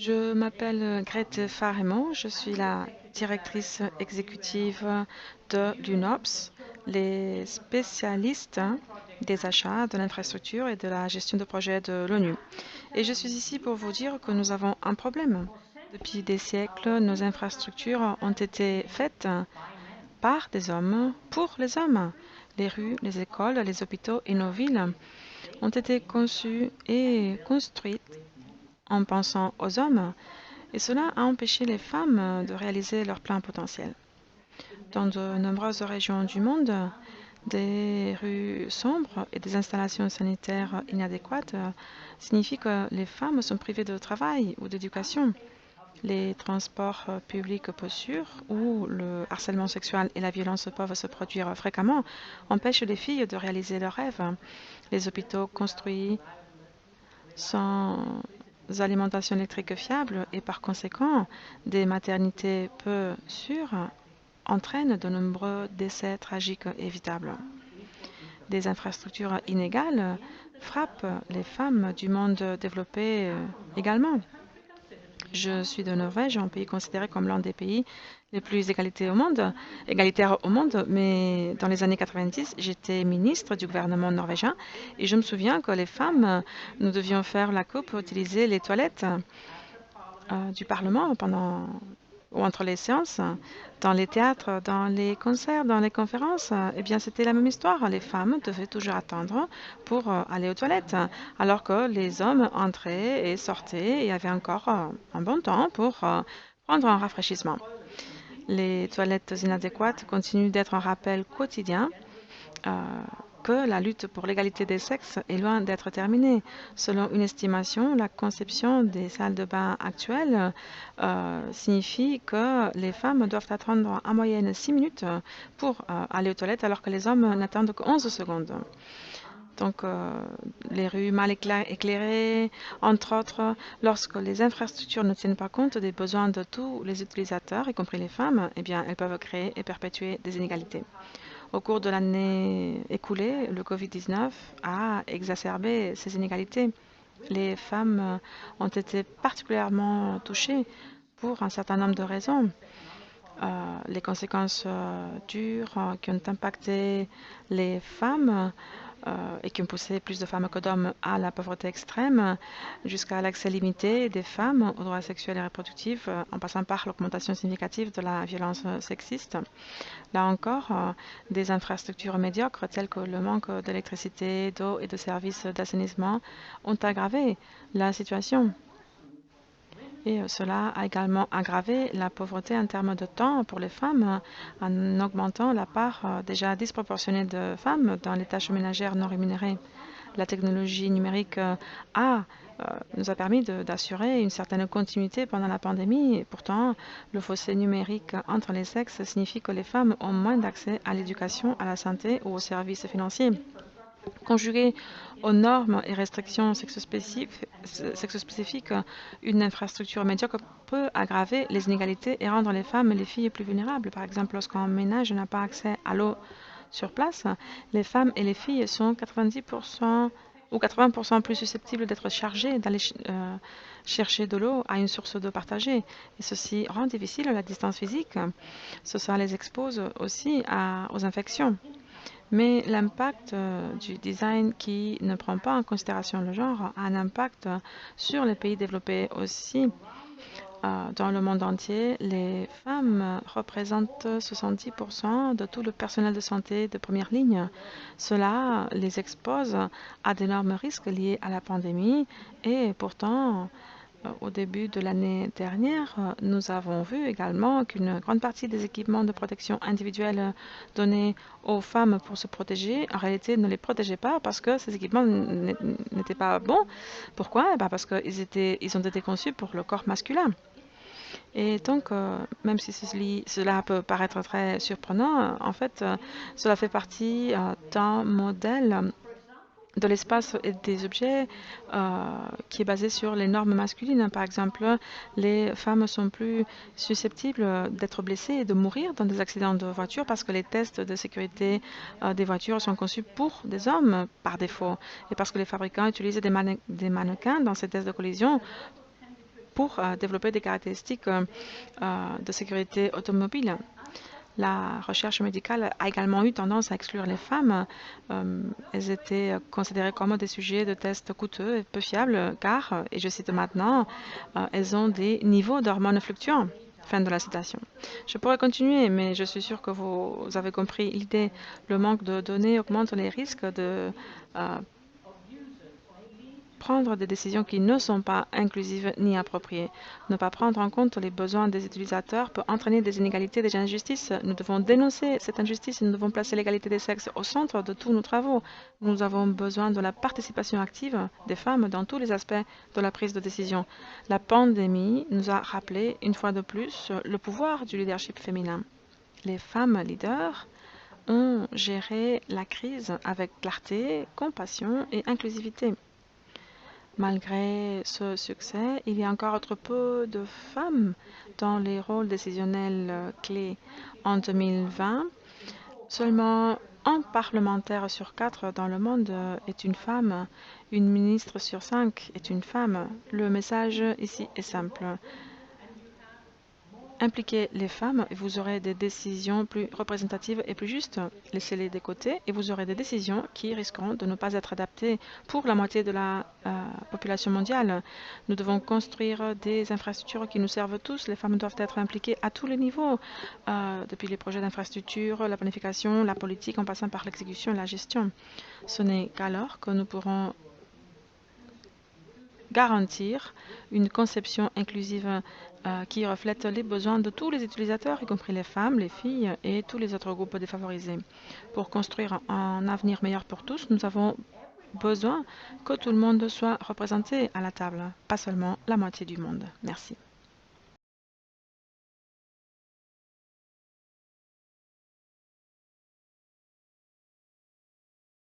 Je m'appelle Grete Faremo, je suis la directrice exécutive de l'UNOPS, les spécialistes des achats, de l'infrastructure et de la gestion de projets de l'ONU. Et je suis ici pour vous dire que nous avons un problème. Depuis des siècles, nos infrastructures ont été faites par des hommes, pour les hommes. Les rues, les écoles, les hôpitaux et nos villes ont été conçues et construites en pensant aux hommes, et cela a empêché les femmes de réaliser leur plein potentiel. Dans de nombreuses régions du monde, des rues sombres et des installations sanitaires inadéquates signifient que les femmes sont privées de travail ou d'éducation. Les transports publics peu sûrs, où le harcèlement sexuel et la violence peuvent se produire fréquemment, empêchent les filles de réaliser leurs rêves. Les hôpitaux construits sans alimentation électrique fiable et par conséquent des maternités peu sûres entraînent de nombreux décès tragiques évitables. Des infrastructures inégales frappent les femmes du monde développé également. Je suis de Norvège, un pays considéré comme l'un des pays les plus égalitaires au monde, mais dans les années 90, j'étais ministre du gouvernement norvégien et je me souviens que les femmes, nous devions faire la queue pour utiliser les toilettes du Parlement pendant ou entre les séances, dans les théâtres, dans les concerts, dans les conférences. Eh bien, c'était la même histoire. Les femmes devaient toujours attendre pour aller aux toilettes, alors que les hommes entraient et sortaient et avaient encore un bon temps pour prendre un rafraîchissement. Les toilettes inadéquates continuent d'être un rappel quotidien euh, que la lutte pour l'égalité des sexes est loin d'être terminée. Selon une estimation, la conception des salles de bain actuelles signifie que les femmes doivent attendre en moyenne 6 minutes pour aller aux toilettes, alors que les hommes n'attendent que 11 secondes. Donc, les rues mal éclairées, entre autres, lorsque les infrastructures ne tiennent pas compte des besoins de tous les utilisateurs, y compris les femmes, eh bien, elles peuvent créer et perpétuer des inégalités. Au cours de l'année écoulée, le Covid-19 a exacerbé ces inégalités. Les femmes ont été particulièrement touchées pour un certain nombre de raisons. Les conséquences dures qui ont impacté les femmes et qui ont poussé plus de femmes que d'hommes à la pauvreté extrême, jusqu'à l'accès limité des femmes aux droits sexuels et reproductifs, en passant par l'augmentation significative de la violence sexiste. Là encore, des infrastructures médiocres telles que le manque d'électricité, d'eau et de services d'assainissement ont aggravé la situation. Et cela a également aggravé la pauvreté en termes de temps pour les femmes en augmentant la part déjà disproportionnée de femmes dans les tâches ménagères non rémunérées. La technologie numérique nous a permis d'assurer une certaine continuité pendant la pandémie. Et pourtant, le fossé numérique entre les sexes signifie que les femmes ont moins d'accès à l'éducation, à la santé ou aux services financiers. Conjugué aux normes et restrictions sexospécifiques, une infrastructure médiocre peut aggraver les inégalités et rendre les femmes et les filles plus vulnérables. Par exemple, lorsqu'un ménage n'a pas accès à l'eau sur place, les femmes et les filles sont 90% ou 80% plus susceptibles d'être chargées d'aller chercher de l'eau à une source d'eau partagée. Et ceci rend difficile la distance physique. Ça les expose aussi aux infections. Mais l'impact du design qui ne prend pas en considération le genre a un impact sur les pays développés aussi. Dans le monde entier, les femmes représentent 70% de tout le personnel de santé de première ligne. Cela les expose à d'énormes risques liés à la pandémie et pourtant, au début de l'année dernière, nous avons vu également qu'une grande partie des équipements de protection individuelle donnés aux femmes pour se protéger, en réalité, ne les protégeaient pas parce que ces équipements n'étaient pas bons. Pourquoi? Parce qu'ils ont été conçus pour le corps masculin. Et donc, même si cela peut paraître très surprenant, en fait, cela fait partie d'un modèle de l'espace et des objets qui est basé sur les normes masculines. Par exemple, les femmes sont plus susceptibles d'être blessées et de mourir dans des accidents de voiture parce que les tests de sécurité des voitures sont conçus pour des hommes par défaut et parce que les fabricants utilisent des mannequins dans ces tests de collision pour développer des caractéristiques de sécurité automobile. La recherche médicale a également eu tendance à exclure les femmes. Elles étaient considérées comme des sujets de tests coûteux et peu fiables car, et je cite maintenant, elles ont des niveaux d'hormones fluctuants. Fin de la citation. Je pourrais continuer, mais je suis sûre que vous avez compris l'idée. Le manque de données augmente les risques de prendre des décisions qui ne sont pas inclusives ni appropriées. Ne pas prendre en compte les besoins des utilisateurs peut entraîner des inégalités et des injustices. Nous devons dénoncer cette injustice et nous devons placer l'égalité des sexes au centre de tous nos travaux. Nous avons besoin de la participation active des femmes dans tous les aspects de la prise de décision. La pandémie nous a rappelé une fois de plus le pouvoir du leadership féminin. Les femmes leaders ont géré la crise avec clarté, compassion et inclusivité. Malgré ce succès, il y a encore trop peu de femmes dans les rôles décisionnels clés. En 2020, seulement un parlementaire sur 4 dans le monde est une femme. Une ministre sur 5 est une femme. Le message ici est simple. Impliquez les femmes et vous aurez des décisions plus représentatives et plus justes. Laissez-les de côté et vous aurez des décisions qui risqueront de ne pas être adaptées pour la moitié de la population mondiale. Nous devons construire des infrastructures qui nous servent tous. Les femmes doivent être impliquées à tous les niveaux, depuis les projets d'infrastructure, la planification, la politique, en passant par l'exécution et la gestion. Ce n'est qu'alors que nous pourrons garantir une conception inclusive qui reflète les besoins de tous les utilisateurs, y compris les femmes, les filles et tous les autres groupes défavorisés. Pour construire un avenir meilleur pour tous, nous avons besoin que tout le monde soit représenté à la table, pas seulement la moitié du monde. Merci.